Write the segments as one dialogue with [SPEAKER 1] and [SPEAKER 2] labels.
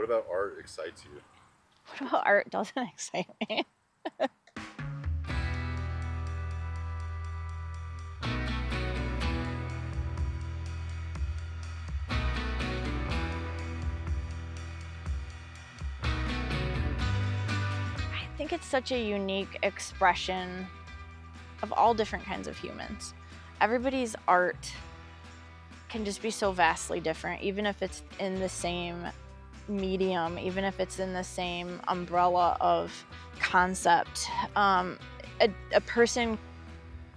[SPEAKER 1] about art excites you?
[SPEAKER 2] What about art doesn't excite me? I think it's such a unique expression of all different kinds of humans. Everybody's art can just be so vastly different, even if it's in the same medium, even if it's in the same umbrella of concept. A person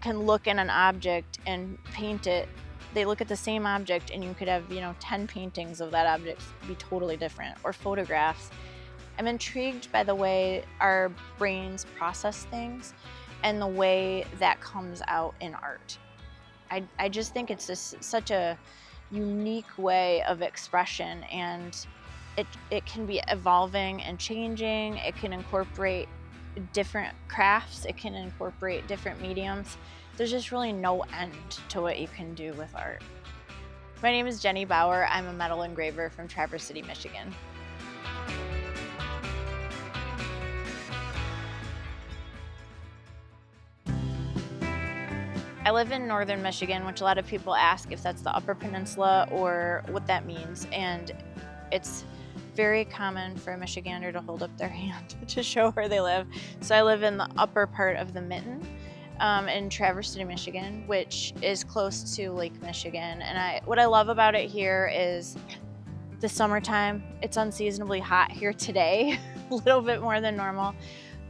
[SPEAKER 2] can look at an object and paint it. They look at the same object and you could have, 10 paintings of that object be totally different, or photographs. I'm intrigued by the way our brains process things and the way that comes out in art. I just think it's such a unique way of expression, and it can be evolving and changing. It can incorporate different crafts. It can incorporate different mediums. There's just really no end to what you can do with art. My name is Jenny Bauer. I'm a metal engraver from Traverse City, Michigan. I live in northern Michigan, which a lot of people ask if that's the Upper Peninsula or what that means. And it's very common for a Michigander to hold up their hand to show where they live. So I live in the upper part of the Mitten in Traverse City, Michigan, which is close to Lake Michigan. And what I love about it here is the summertime. It's unseasonably hot here today, a little bit more than normal.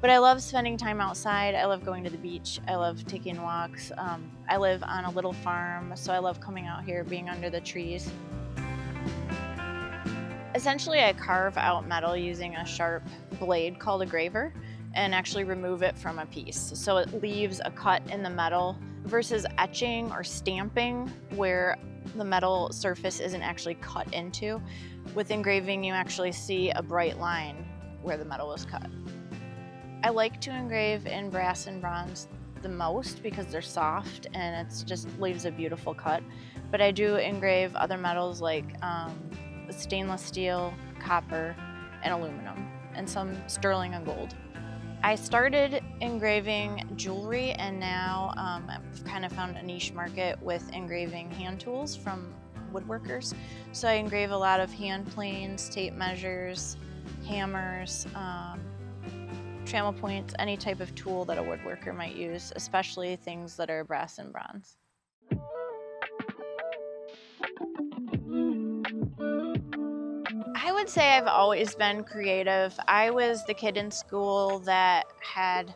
[SPEAKER 2] But I love spending time outside. I love going to the beach. I love taking walks. I live on a little farm, so I love coming out here, being under the trees. Essentially, I carve out metal using a sharp blade called a graver and actually remove it from a piece. So it leaves a cut in the metal versus etching or stamping where the metal surface isn't actually cut into. With engraving, you actually see a bright line where the metal was cut. I like to engrave in brass and bronze the most because they're soft and it just leaves a beautiful cut. But I do engrave other metals like stainless steel, copper, and aluminum, and some sterling and gold. I started engraving jewelry, and now I've kind of found a niche market with engraving hand tools from woodworkers. So I engrave a lot of hand planes, tape measures, hammers, trammel points, any type of tool that a woodworker might use, especially things that are brass and bronze. I would say I've always been creative. I was the kid in school that had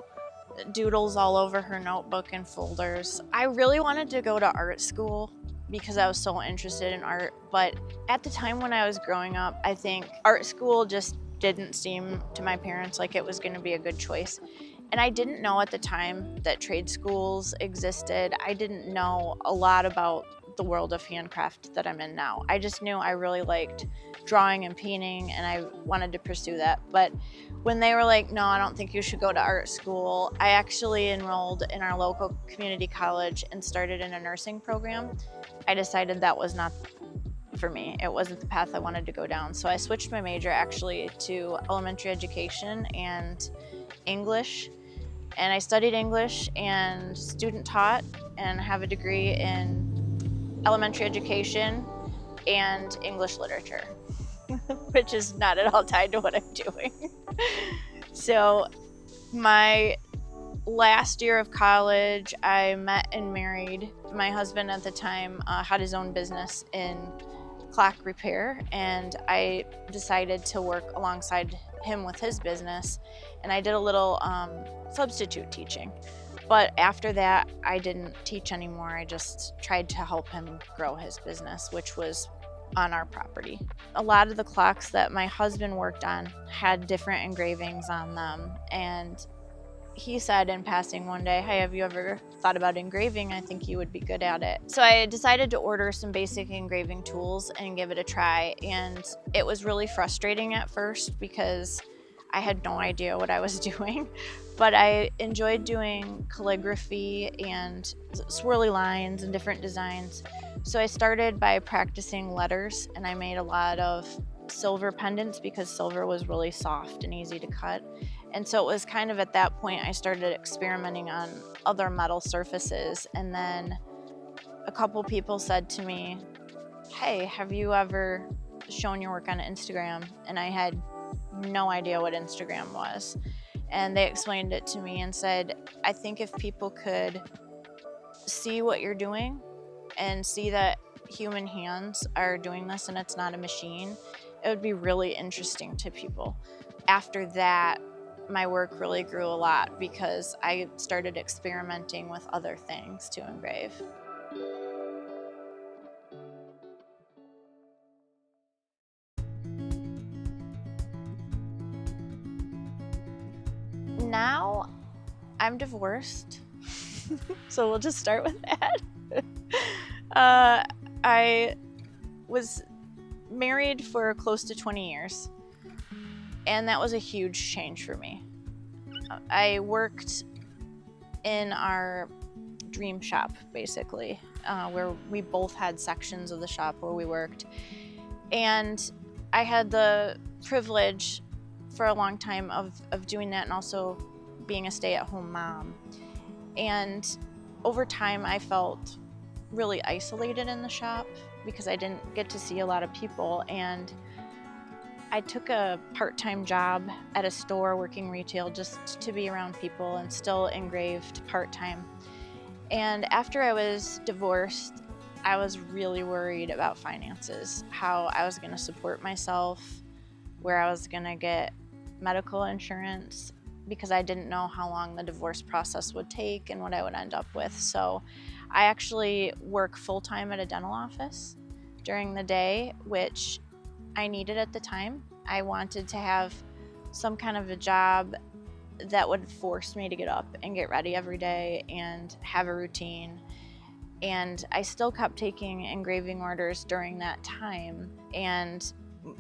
[SPEAKER 2] doodles all over her notebook and folders. I really wanted to go to art school because I was so interested in art, but at the time when I was growing up, I think art school just didn't seem to my parents like it was going to be a good choice. And I didn't know at the time that trade schools existed. I didn't know a lot about the world of handcraft that I'm in now. I just knew I really liked drawing and painting and I wanted to pursue that. But when they were like, no, I don't think you should go to art school, I actually enrolled in our local community college and started in a nursing program. I decided that was not for me. It wasn't the path I wanted to go down. So I switched my major actually to elementary education and English. And I studied English and student taught and have a degree in elementary education and English literature, which is not at all tied to what I'm doing. So my last year of college, I met and married. My husband at the time had his own business in clock repair, and I decided to work alongside him with his business, and I did a little substitute teaching. But after that, I didn't teach anymore. I just tried to help him grow his business, which was on our property. A lot of the clocks that my husband worked on had different engravings on them, and he said in passing one day, hey, have you ever thought about engraving? I think you would be good at it. So I decided to order some basic engraving tools and give it a try. And it was really frustrating at first because I had no idea what I was doing. But I enjoyed doing calligraphy and swirly lines and different designs. So I started by practicing letters, and I made a lot of silver pendants because silver was really soft and easy to cut. And so it was kind of at that point I started experimenting on other metal surfaces. And then a couple people said to me, hey, have you ever shown your work on Instagram? And I had no idea what Instagram was. And they explained it to me and said, I think if people could see what you're doing and see that human hands are doing this and it's not a machine, it would be really interesting to people. After that, my work really grew a lot because I started experimenting with other things to engrave. Now, I'm divorced, so we'll just start with that. I was married for close to 20 years, and that was a huge change for me. I worked in our dream shop, basically, where we both had sections of the shop where we worked. And I had the privilege for a long time of doing that and also being a stay-at-home mom. And over time, I felt really isolated in the shop because I didn't get to see a lot of people. And I took a part-time job at a store working retail just to be around people and still engraved part-time. And after I was divorced, I was really worried about finances, how I was going to support myself, where I was going to get medical insurance, because I didn't know how long the divorce process would take and what I would end up with. So I actually work full-time at a dental office during the day, which I needed at the time. I wanted to have some kind of a job that would force me to get up and get ready every day and have a routine. And I still kept taking engraving orders during that time and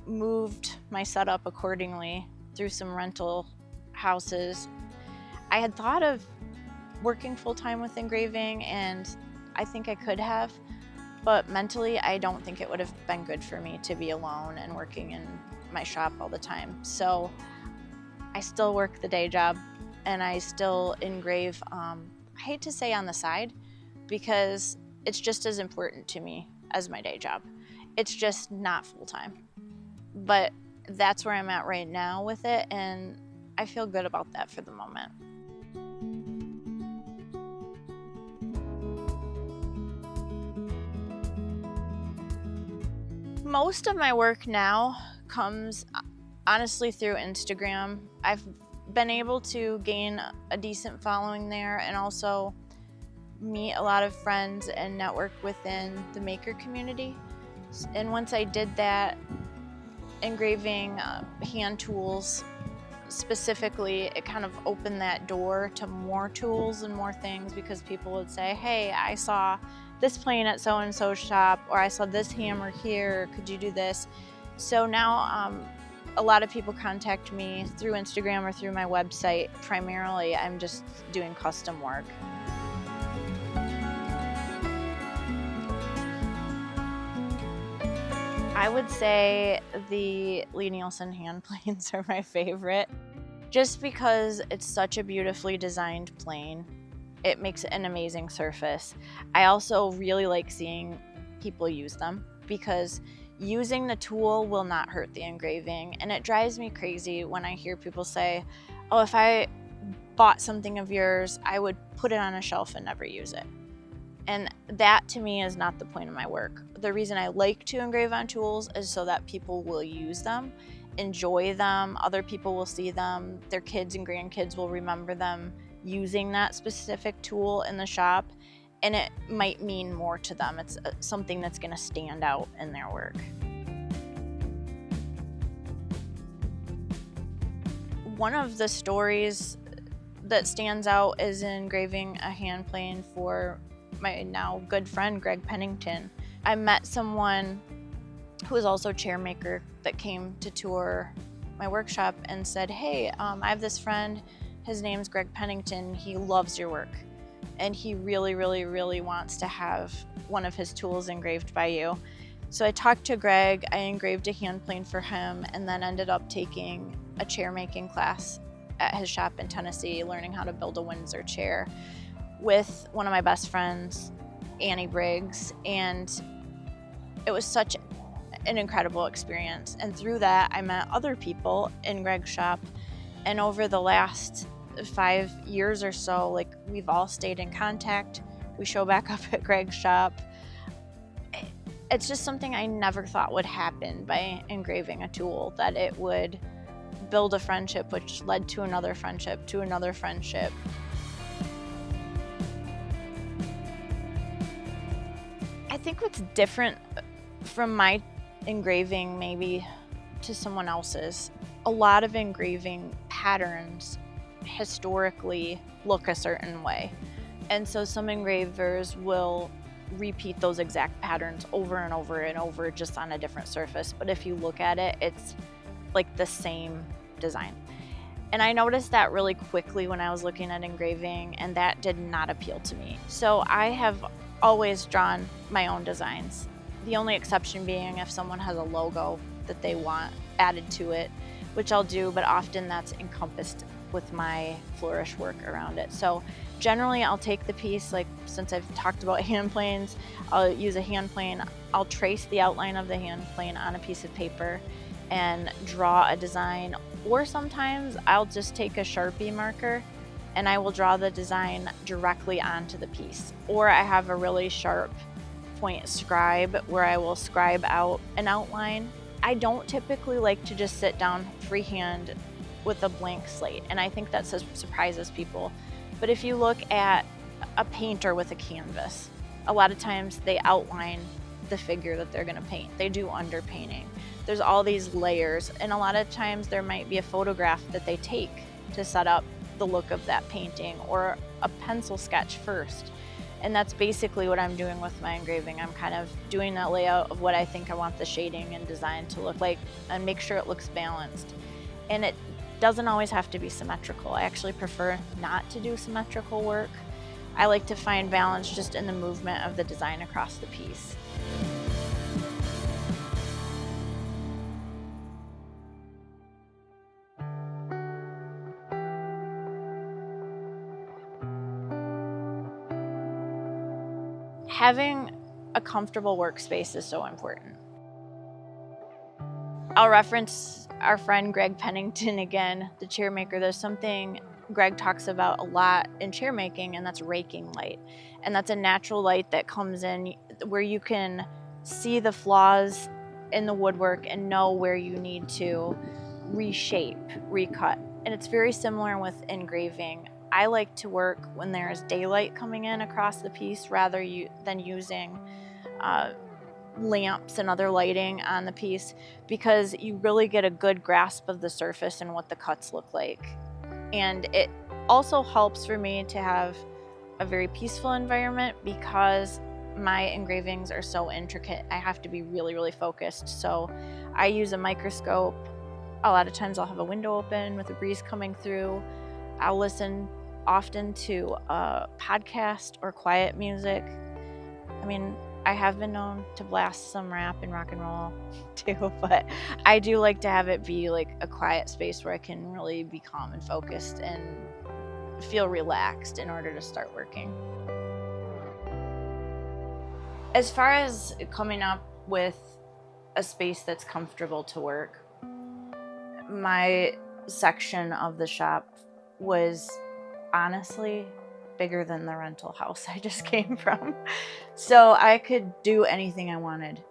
[SPEAKER 2] moved my setup accordingly through some rental houses. I had thought of working full-time with engraving, and I think I could have, but mentally I don't think it would have been good for me to be alone and working in my shop all the time. So I still work the day job and I still engrave, I hate to say on the side, because it's just as important to me as my day job. It's just not full-time. But that's where I'm at right now with it, and I feel good about that for the moment. Most of my work now comes honestly through Instagram. I've been able to gain a decent following there and also meet a lot of friends and network within the maker community. And once I did that, engraving hand tools specifically, it kind of opened that door to more tools and more things, because people would say, hey, I saw this plane at so-and-so shop, or I saw this hammer here, could you do this? So now a lot of people contact me through Instagram or through my website. Primarily, I'm just doing custom work. I would say the Lee Nielsen hand planes are my favorite, just because it's such a beautifully designed plane. It makes an amazing surface. I also really like seeing people use them, because using the tool will not hurt the engraving. And it drives me crazy when I hear people say, oh, if I bought something of yours, I would put it on a shelf and never use it. And that to me is not the point of my work. The reason I like to engrave on tools is so that people will use them, enjoy them, other people will see them, their kids and grandkids will remember them using that specific tool in the shop, and it might mean more to them. It's something that's gonna stand out in their work. One of the stories that stands out is engraving a hand plane for my now good friend, Greg Pennington. I met someone who was also a chair maker that came to tour my workshop and said, hey, I have this friend, his name's Greg Pennington, he loves your work. And he really, really, really wants to have one of his tools engraved by you. So I talked to Greg, I engraved a hand plane for him, and then ended up taking a chair making class at his shop in Tennessee, learning how to build a Windsor chair with one of my best friends, Annie Briggs, and it was such an incredible experience. And through that, I met other people in Greg's shop, and over the last 5 years or so, like, we've all stayed in contact. We show back up at Greg's shop. It's just something I never thought would happen by engraving a tool, that it would build a friendship, which led to another friendship, to another friendship. I think what's different from my engraving maybe to someone else's, a lot of engraving patterns historically look a certain way. And so some engravers will repeat those exact patterns over and over and over, just on a different surface. But if you look at it, it's like the same design. And I noticed that really quickly when I was looking at engraving, and that did not appeal to me. So I have always drawn my own designs. The only exception being if someone has a logo that they want added to it, which I'll do, but often that's encompassed with my flourish work around it. So generally I'll take the piece, like since I've talked about hand planes, I'll use a hand plane. I'll trace the outline of the hand plane on a piece of paper and draw a design. Or sometimes I'll just take a Sharpie marker and I will draw the design directly onto the piece. Or I have a really sharp point scribe where I will scribe out an outline. I don't typically like to just sit down freehand with a blank slate, and I think that surprises people. But if you look at a painter with a canvas, a lot of times they outline the figure that they're going to paint. They do underpainting. There's all these layers, and a lot of times there might be a photograph that they take to set up the look of that painting, or a pencil sketch first. And that's basically what I'm doing with my engraving. I'm kind of doing that layout of what I think I want the shading and design to look like, and make sure it looks balanced. And it doesn't always have to be symmetrical. I actually prefer not to do symmetrical work. I like to find balance just in the movement of the design across the piece. Having a comfortable workspace is so important. I'll reference our friend Greg Pennington again, the chair maker. There's something Greg talks about a lot in chair making, and that's raking light. And that's a natural light that comes in where you can see the flaws in the woodwork and know where you need to reshape, recut. And it's very similar with engraving. I like to work when there's daylight coming in across the piece rather than using lamps and other lighting on the piece, because you really get a good grasp of the surface and what the cuts look like. And it also helps for me to have a very peaceful environment, because my engravings are so intricate. I have to be really, really focused. So I use a microscope. A lot of times I'll have a window open with a breeze coming through. I'll listen often to a podcast or quiet music. I mean, I have been known to blast some rap and rock and roll too, but I do like to have it be like a quiet space where I can really be calm and focused and feel relaxed in order to start working. As far as coming up with a space that's comfortable to work, my section of the shop was honestly bigger than the rental house I just came from. So I could do anything I wanted.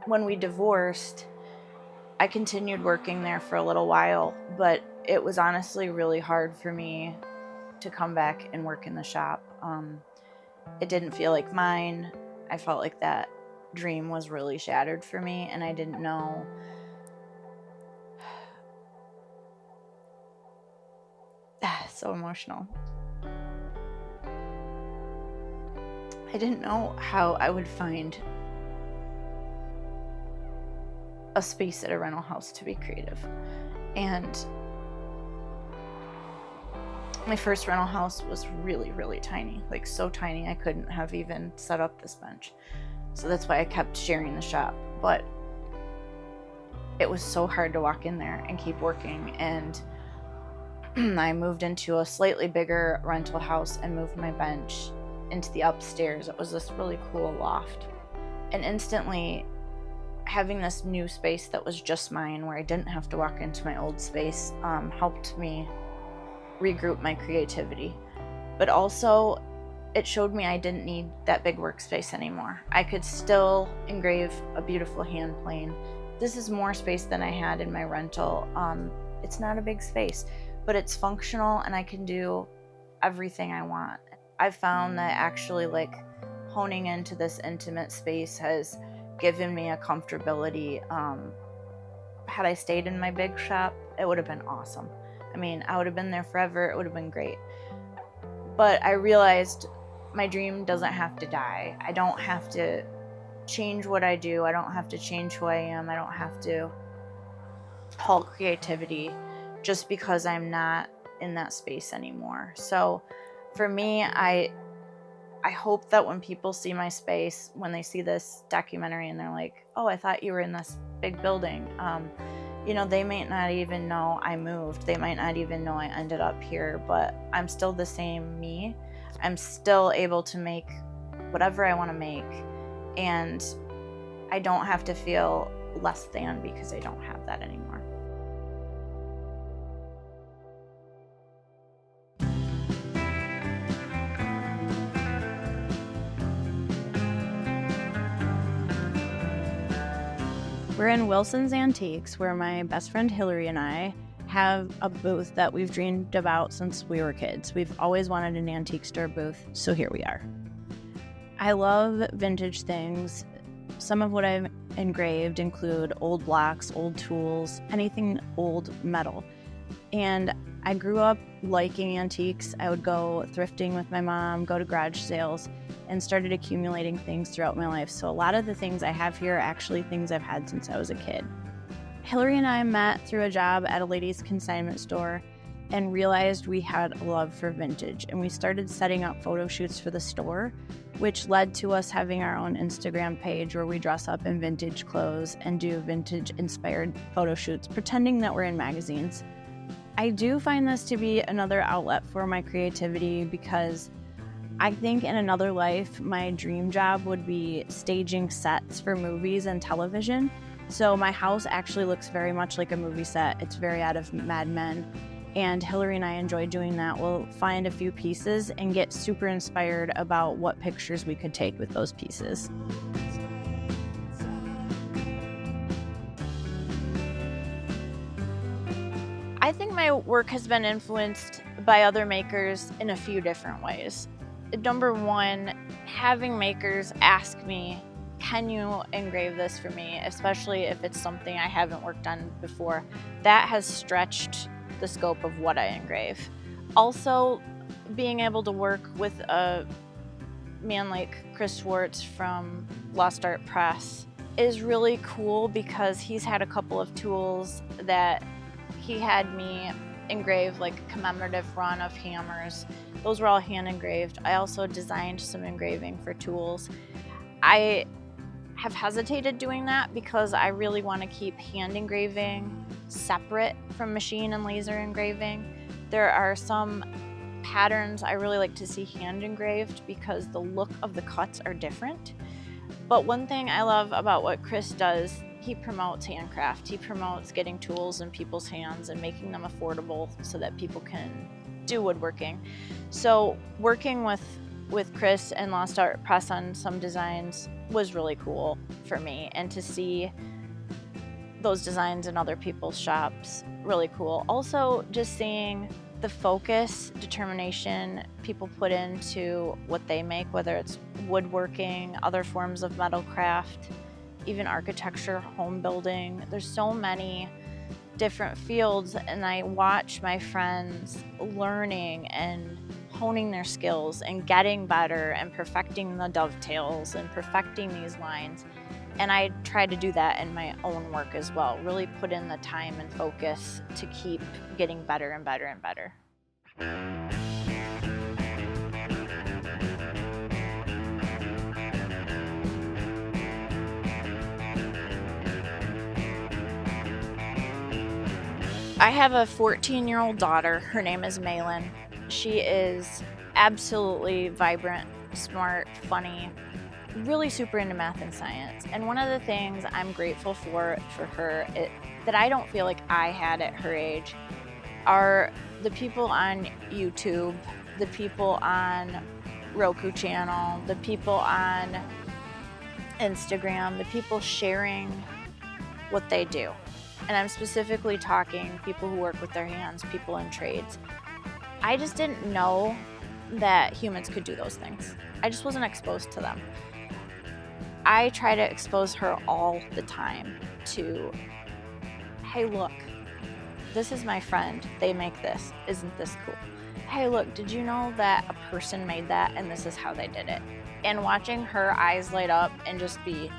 [SPEAKER 2] When we divorced, I continued working there for a little while, but it was honestly really hard for me to come back and work in the shop. It didn't feel like mine. I felt like that dream was really shattered for me, and I didn't know so emotional. I didn't know how I would find a space at a rental house to be creative. And my first rental house was really, really tiny, like so tiny I couldn't have even set up this bench. So that's why I kept sharing the shop. But it was so hard to walk in there and keep working. And I moved into a slightly bigger rental house and moved my bench into the upstairs. It was this really cool loft. And instantly, having this new space that was just mine, where I didn't have to walk into my old space, helped me regroup my creativity. But also, it showed me I didn't need that big workspace anymore. I could still engrave a beautiful hand plane. This is more space than I had in my rental. It's not a big space, but it's functional and I can do everything I want. I've found that actually honing into this intimate space has given me a comfortability. Had I stayed in my big shop, it would have been awesome. I mean, I would have been there forever. It would have been great. But I realized my dream doesn't have to die. I don't have to change what I do. I don't have to change who I am. I don't have to halt creativity just because I'm not in that space anymore. So for me, I hope that when people see my space, when they see this documentary and they're like, oh, I thought you were in this big building. They might not even know I moved. They might not even know I ended up here, but I'm still the same me. I'm still able to make whatever I want to make. And I don't have to feel less than because I don't have that anymore. We're in Wilson's Antiques, where my best friend Hillary and I have a booth that we've dreamed about since we were kids. We've always wanted an antique store booth, so here we are. I love vintage things. Some of what I've engraved include old blocks, old tools, anything old metal. And I grew up liking antiques. I would go thrifting with my mom, go to garage sales, and started accumulating things throughout my life. So a lot of the things I have here are actually things I've had since I was a kid. Hillary and I met through a job at a ladies' consignment store and realized we had a love for vintage. And we started setting up photo shoots for the store, which led to us having our own Instagram page where we dress up in vintage clothes and do vintage-inspired photo shoots, pretending that we're in magazines. I do find this to be another outlet for my creativity because I think in another life, my dream job would be staging sets for movies and television. So my house actually looks very much like a movie set. It's very out of Mad Men. And Hillary and I enjoy doing that. We'll find a few pieces and get super inspired about what pictures we could take with those pieces. I think my work has been influenced by other makers in a few different ways. Number one, having makers ask me, can you engrave this for me, especially if it's something I haven't worked on before. That has stretched the scope of what I engrave. Also, being able to work with a man like Chris Schwartz from Lost Art Press is really cool because he's had a couple of tools that he had me engrave, like a commemorative run of hammers. Those were all hand engraved. I also designed some engraving for tools. I have hesitated doing that because I really want to keep hand engraving separate from machine and laser engraving. There are some patterns I really like to see hand engraved because the look of the cuts are different. But one thing I love about what Chris does, he promotes handcraft. He promotes getting tools in people's hands and making them affordable so that people can do woodworking. So working with Chris and Lost Art Press on some designs was really cool for me, and to see those designs in other people's shops, really cool. Also, just seeing the focus, determination people put into what they make, whether it's woodworking, other forms of metal craft, even architecture, home building. There's so many different fields, and I watch my friends learning and honing their skills and getting better and perfecting the dovetails and perfecting these lines. And I try to do that in my own work as well, really put in the time and focus to keep getting better and better and better. I have a 14-year-old daughter. Her name is Malin. She is absolutely vibrant, smart, funny, really super into math and science. And one of the things I'm grateful for her that I don't feel like I had at her age are the people on YouTube, the people on Roku channel, the people on Instagram, the people sharing what they do. And I'm specifically talking people who work with their hands, people in trades. I just didn't know that humans could do those things. I just wasn't exposed to them. I try to expose her all the time to, hey, look, this is my friend. They make this. Isn't this cool? Hey, look, did you know that a person made that and this is how they did it? And watching her eyes light up and just be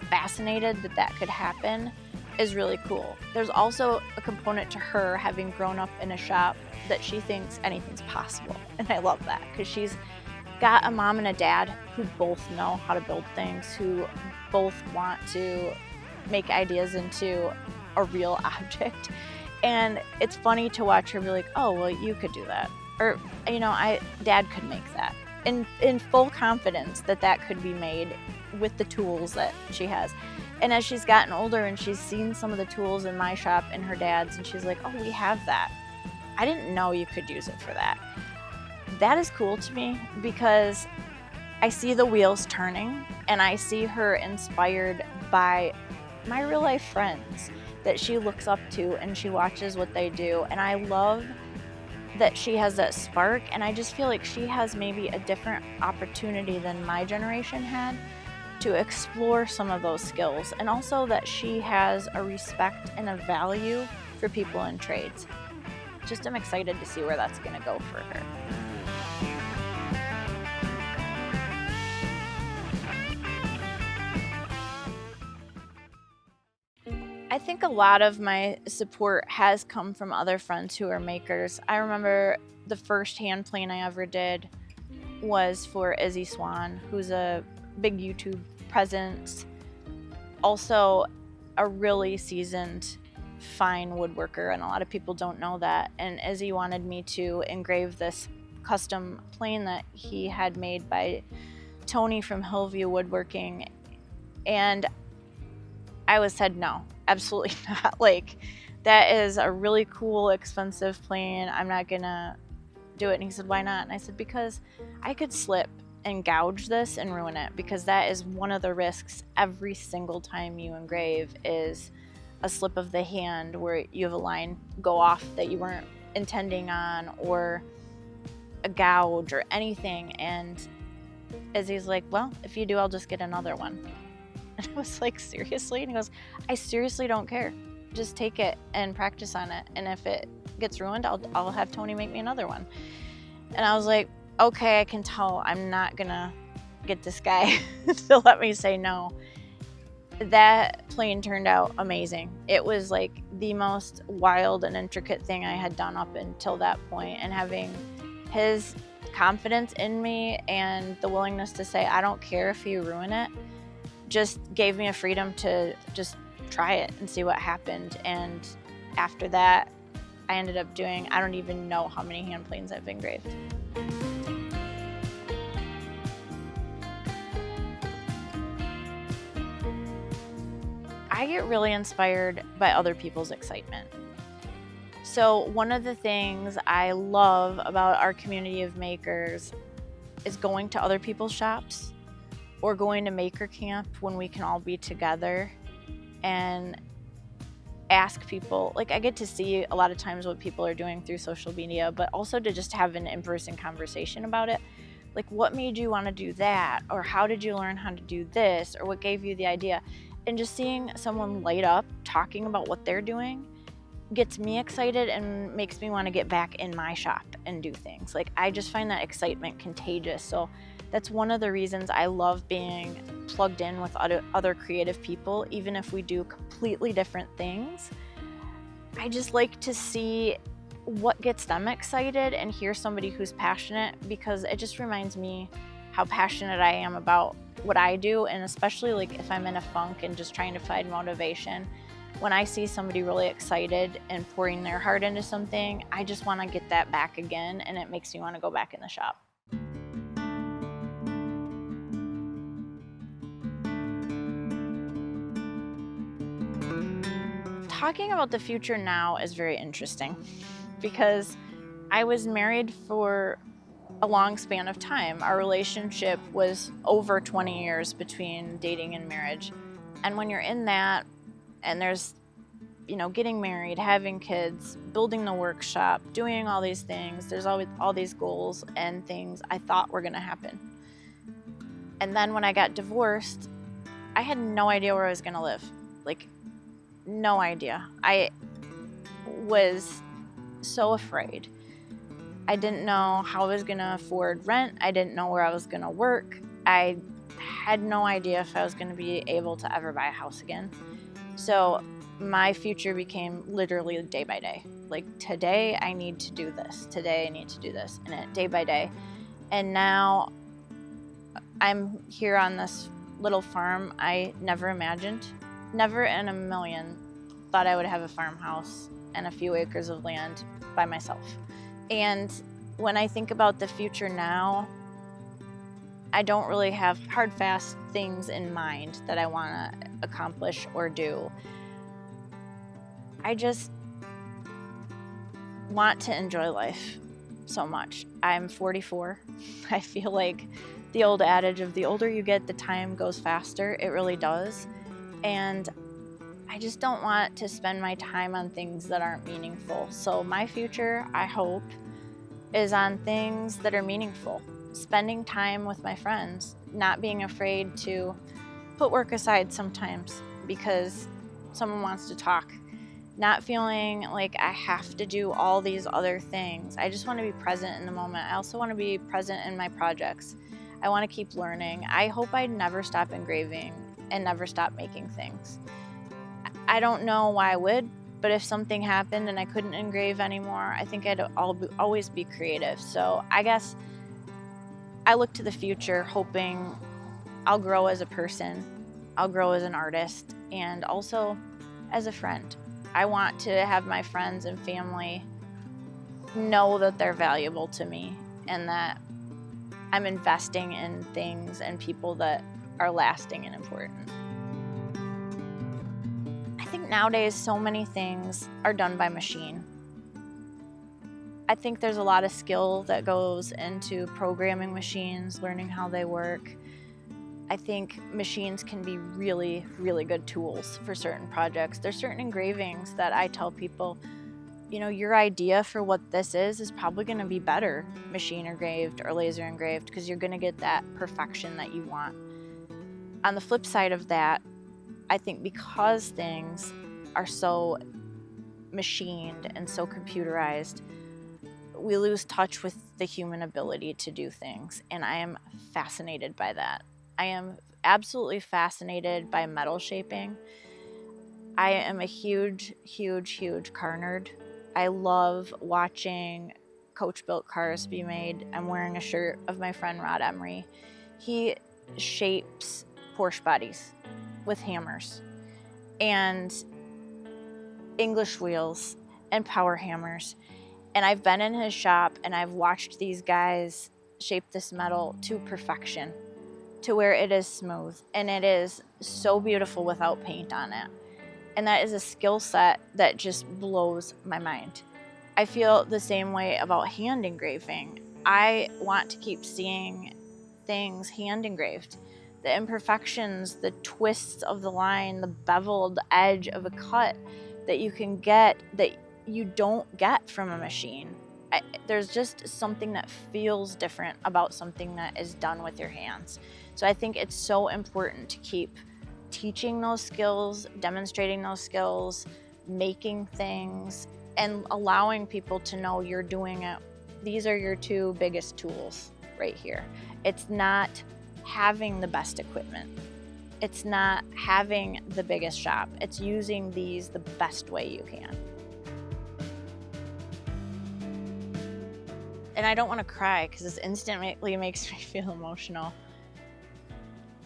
[SPEAKER 2] fascinated that that could happen is really cool. There's also a component to her having grown up in a shop that she thinks anything's possible. And I love that because she's got a mom and a dad who both know how to build things, who both want to make ideas into a real object. And it's funny to watch her be like, oh, well, you could do that. Or, you know, Dad could make that. In full confidence that that could be made with the tools that she has. And as she's gotten older and she's seen some of the tools in my shop and her dad's, and she's like, oh, we have that. I didn't know you could use it for that. That is cool to me because I see the wheels turning and I see her inspired by my real life friends that she looks up to and she watches what they do. And I love that she has that spark, and I just feel like she has maybe a different opportunity than my generation had to explore some of those skills, and also that she has a respect and a value for people in trades. Just am excited to see where that's going to go for her. I think a lot of my support has come from other friends who are makers. I remember the first hand plane I ever did was for Izzy Swan, who's a big YouTube presence, also a really seasoned, fine woodworker, and a lot of people don't know that. And Izzy wanted me to engrave this custom plane that he had made by Tony from Hillview Woodworking, and I said no, absolutely not. Like, that is a really cool, expensive plane. I'm not gonna do it. And he said, why not? And I said, because I could slip and gouge this and ruin it, because that is one of the risks every single time you engrave, is a slip of the hand where you have a line go off that you weren't intending on, or a gouge or anything. And Izzy's like, well, if you do, I'll just get another one. And I was like, seriously? And he goes, I seriously don't care. Just take it and practice on it. And if it gets ruined, I'll have Tony make me another one. And I was like, okay, I can tell I'm not gonna get this guy to let me say no. That plane turned out amazing. It was like the most wild and intricate thing I had done up until that point. And having his confidence in me and the willingness to say, I don't care if you ruin it, just gave me a freedom to just try it and see what happened. And after that, I ended up doing, I don't even know how many hand planes I've engraved. I get really inspired by other people's excitement. So one of the things I love about our community of makers is going to other people's shops, or going to maker camp when we can all be together and ask people. Like, I get to see a lot of times what people are doing through social media, but also to just have an in-person conversation about it. Like, what made you want to do that? Or how did you learn how to do this? Or what gave you the idea? And just seeing someone light up talking about what they're doing gets me excited and makes me want to get back in my shop and do things. Like, I just find that excitement contagious. So that's one of the reasons I love being plugged in with other creative people, even if we do completely different things. I just like to see what gets them excited and hear somebody who's passionate, because it just reminds me how passionate I am about what I do. And especially like if I'm in a funk and just trying to find motivation, when I see somebody really excited and pouring their heart into something, I just want to get that back again, and it makes me want to go back in the shop. Talking about the future now is very interesting because I was married for a long span of time. Our relationship was over 20 years between dating and marriage. And when you're in that, and there's, getting married, having kids, building the workshop, doing all these things, there's always all these goals and things I thought were gonna happen. And then when I got divorced, I had no idea where I was gonna live. Like, no idea. I was so afraid. I didn't know how I was gonna afford rent. I didn't know where I was gonna work. I had no idea if I was gonna be able to ever buy a house again. So my future became literally day by day. Like, today I need to do this. Today I need to do this. And it day by day. And now I'm here on this little farm I never imagined. Never in a million thought I would have a farmhouse and a few acres of land by myself. And when I think about the future now, I don't really have hard, fast things in mind that I want to accomplish or do. I just want to enjoy life so much. I'm 44. I feel like the old adage of the older you get, the time goes faster. It really does. And I just don't want to spend my time on things that aren't meaningful. So my future, I hope, is on things that are meaningful. Spending time with my friends, not being afraid to put work aside sometimes because someone wants to talk, not feeling like I have to do all these other things. I just want to be present in the moment. I also want to be present in my projects. I want to keep learning. I hope I never stop engraving and never stop making things. I don't know why I would, but if something happened and I couldn't engrave anymore, I think I'd always be creative. So I guess I look to the future hoping I'll grow as a person, I'll grow as an artist, and also as a friend. I want to have my friends and family know that they're valuable to me and that I'm investing in things and people that are lasting and important. I think nowadays so many things are done by machine. I think there's a lot of skill that goes into programming machines, learning how they work. I think machines can be really, really good tools for certain projects. There's certain engravings that I tell people, your idea for what this is probably going to be better machine engraved or laser engraved because you're going to get that perfection that you want. On the flip side of that, I think because things are so machined and so computerized, we lose touch with the human ability to do things, and I am fascinated by that. I am absolutely fascinated by metal shaping. I am a huge, huge, huge car nerd. I love watching coach-built cars be made. I'm wearing a shirt of my friend Rod Emery. He shapes Porsche bodies with hammers and English wheels and power hammers. And I've been in his shop and I've watched these guys shape this metal to perfection, to where it is smooth and it is so beautiful without paint on it. And that is a skill set that just blows my mind. I feel the same way about hand engraving. I want to keep seeing things hand engraved. The imperfections, the twists of the line, the beveled edge of a cut that you can get that you don't get from a machine. There's just something that feels different about something that is done with your hands. So I think it's so important to keep teaching those skills, demonstrating those skills, making things, and allowing people to know you're doing it. These are your two biggest tools right here. It's not having the best equipment. It's not having the biggest shop. It's using these the best way you can. And I don't want to cry because this instantly makes me feel emotional.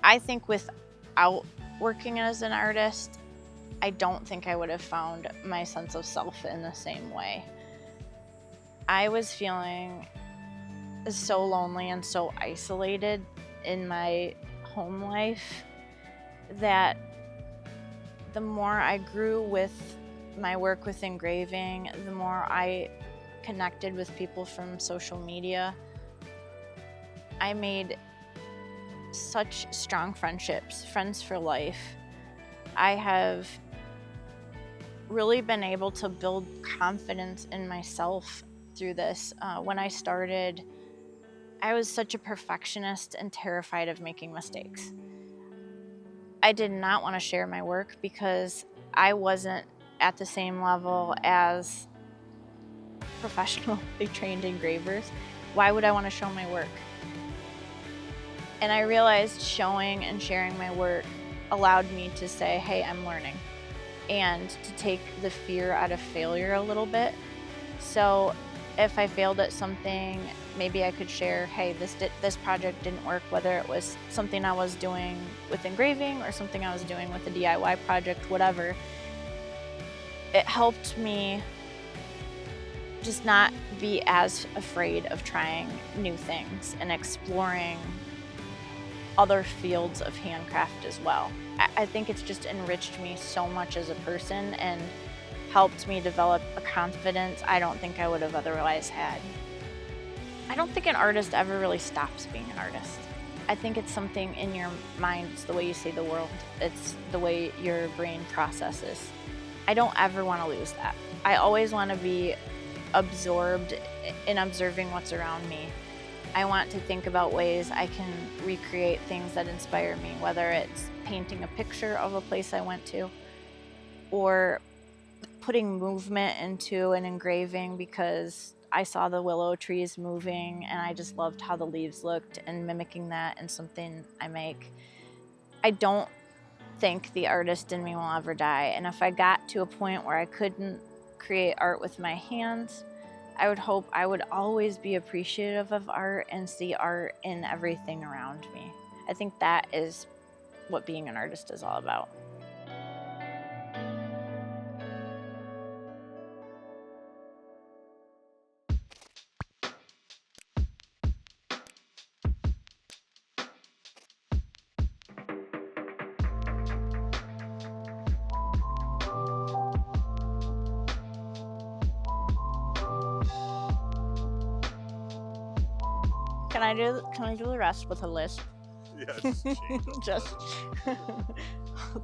[SPEAKER 2] I think without working as an artist, I don't think I would have found my sense of self in the same way. I was feeling so lonely and so isolated in my home life that the more I grew with my work with engraving, the more I connected with people from social media. I made such strong friendships, friends for life. I have really been able to build confidence in myself through this. When I started, I was such a perfectionist and terrified of making mistakes. I did not want to share my work because I wasn't at the same level as professionally trained engravers. Why would I want to show my work? And I realized showing and sharing my work allowed me to say, hey, I'm learning, and to take the fear out of failure a little bit. So if I failed at something, maybe I could share, hey, this project didn't work, whether it was something I was doing with engraving or something I was doing with a DIY project, whatever. It helped me just not be as afraid of trying new things and exploring other fields of handcraft as well. I think it's just enriched me so much as a person and helped me develop a confidence I don't think I would have otherwise had. I don't think an artist ever really stops being an artist. I think it's something in your mind. It's the way you see the world. It's the way your brain processes. I don't ever want to lose that. I always want to be absorbed in observing what's around me. I want to think about ways I can recreate things that inspire me, whether it's painting a picture of a place I went to or putting movement into an engraving because I saw the willow trees moving and I just loved how the leaves looked, and mimicking that in something I make. I don't think the artist in me will ever die, and if I got to a point where I couldn't create art with my hands, I would hope I would always be appreciative of art and see art in everything around me. I think that is what being an artist is all about. Can I do the rest with a lisp?
[SPEAKER 1] Yes.
[SPEAKER 2] Just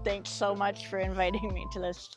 [SPEAKER 2] thanks so much for inviting me to this